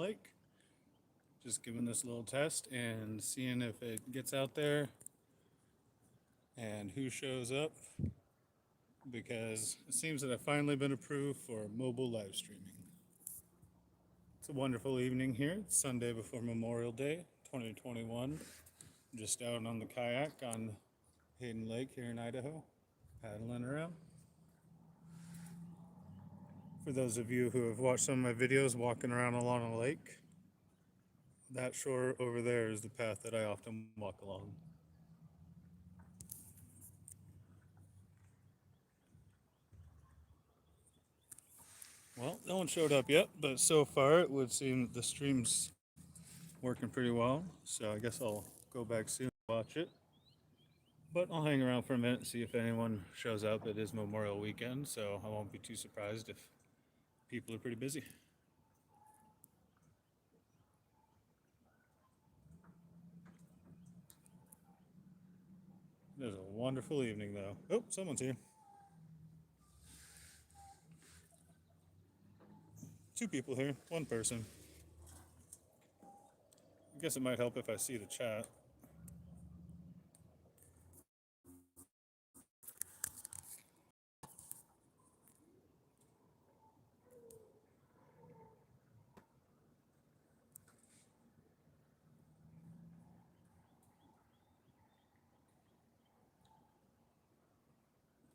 lake. Just giving this a little test and seeing if it gets out there and who shows up because it seems that I've finally been approved for mobile live streaming. It's a wonderful evening here. It's Sunday before Memorial Day 2021. Just out on the kayak on Hayden Lake here in Idaho, paddling around. For those of you who have watched some of my videos walking around along a lake, that shore over there is the path that I often walk along. Well, no one showed up yet, but so far it would seem that the stream's working pretty well. So I guess I'll go back soon and watch it. But I'll hang around for a minute and see if anyone shows up. It is Memorial Weekend, so I won't be too surprised if people are pretty busy. It is a wonderful evening, though. Oh, someone's here. Two people here, one person. I guess it might help if I see the chat.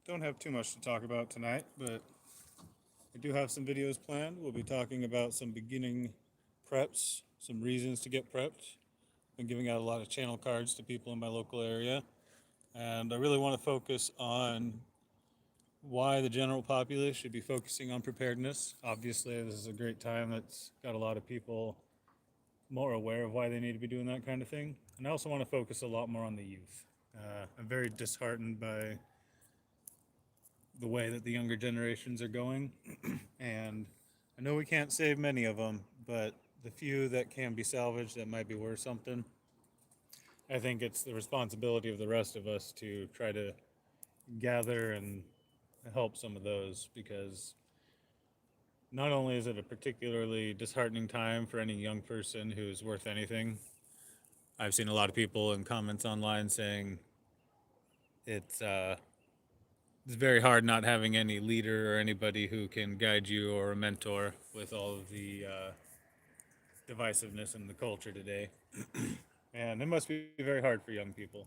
Don't have too much to talk about tonight, but I do have some videos planned. We'll be talking about some beginning preps, some reasons to get prepped. Been giving out a lot of channel cards to people in my local area, and I really want to focus on why the general populace should be focusing on preparedness. Obviously, this is a great time that's got a lot of people more aware of why they need to be doing that kind of thing. And I also want to focus a lot more on the youth. I'm very disheartened by the way that the younger generations are going. And I know we can't save many of them, but the few that can be salvaged that might be worth something, I think it's the responsibility of the rest of us to try to gather and help some of those, because not only is it a particularly disheartening time for any young person who's worth anything. I've seen a lot of people in comments online saying it's very hard not having any leader or anybody who can guide you or a mentor with all of the divisiveness in the culture today. And it must be very hard for young people.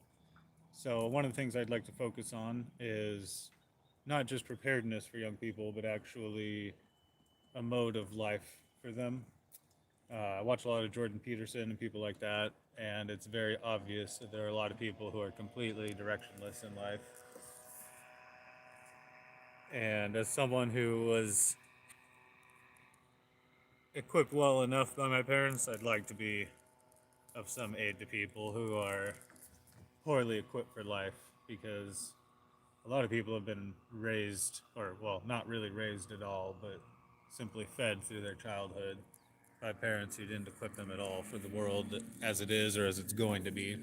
So one of the things I'd like to focus on is not just preparedness for young people, but actually a mode of life for them. I watch a lot of Jordan Peterson and people like that, and it's very obvious that there are a lot of people who are completely directionless in life. And as someone who was equipped well enough by my parents, I'd like to be of some aid to people who are poorly equipped for life, because a lot of people have been raised, or well, not really raised at all, but simply fed through their childhood by parents who didn't equip them at all for the world as it is or as it's going to be.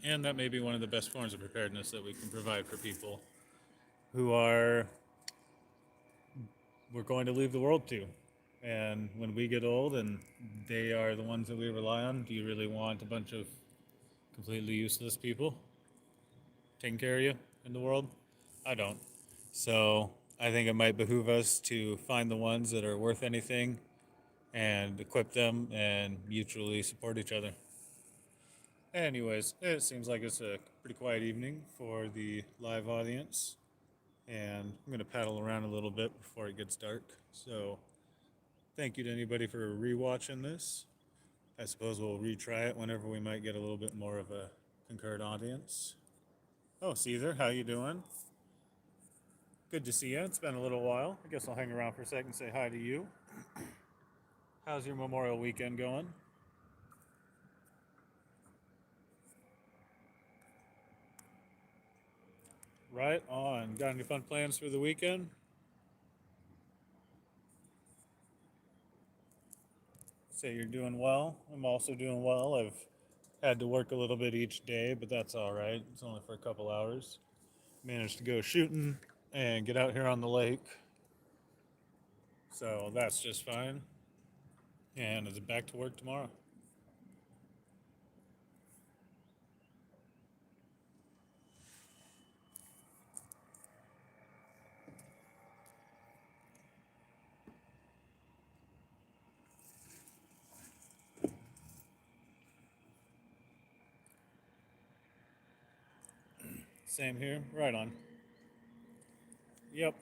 And that may be one of the best forms of preparedness that we can provide for people who we're going to leave the world to. And when we get old and they are the ones that we rely on, do you really want a bunch of completely useless people taking care of you in the world? I don't. So I think it might behoove us to find the ones that are worth anything and equip them and mutually support each other. Anyways, it seems like it's a pretty quiet evening for the live audience, and I'm going to paddle around a little bit before it gets dark. So thank you to anybody for rewatching this. I suppose we'll retry it whenever we might get a little bit more of a concurrent audience. Oh, Caesar, how you doing? Good to see you. It's been a little while. I guess I'll hang around for a second and say hi to you. How's your Memorial weekend going? Right on. Got any fun plans for the weekend? Say you're doing well. I'm also doing well. I've had to work a little bit each day, but that's all right. It's only for a couple hours. Managed to go shooting and get out here on the lake, so that's just fine. And is it back to work tomorrow? Same here. Right on. Yep.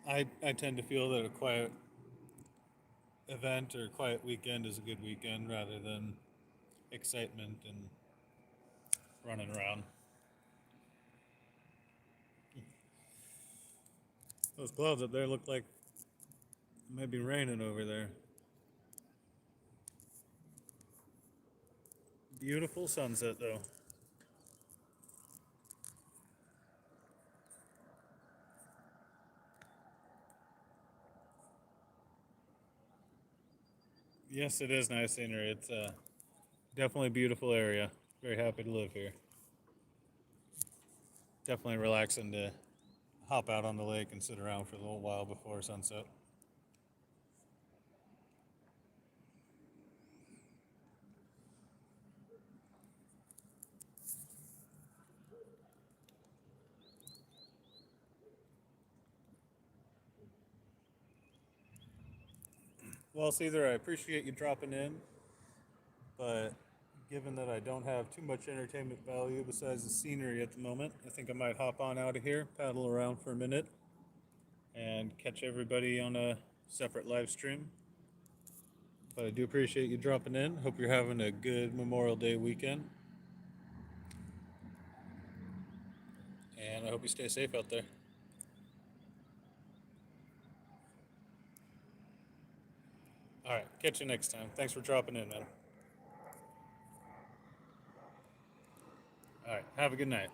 I tend to feel that a quiet event or quiet weekend is a good weekend rather than excitement and running around. Those clouds up there look like it might be raining over there. Beautiful sunset though. Yes, it is nice scenery. It's definitely a beautiful area. Very happy to live here. Definitely relaxing to hop out on the lake and sit around for a little while before sunset. Well, Caesar, I appreciate you dropping in, but given that I don't have too much entertainment value besides the scenery at the moment, I think I might hop on out of here, paddle around for a minute, and catch everybody on a separate live stream. But I do appreciate you dropping in. Hope you're having a good Memorial Day weekend. And I hope you stay safe out there. All right, catch you next time. Thanks for dropping in, man. All right, have a good night.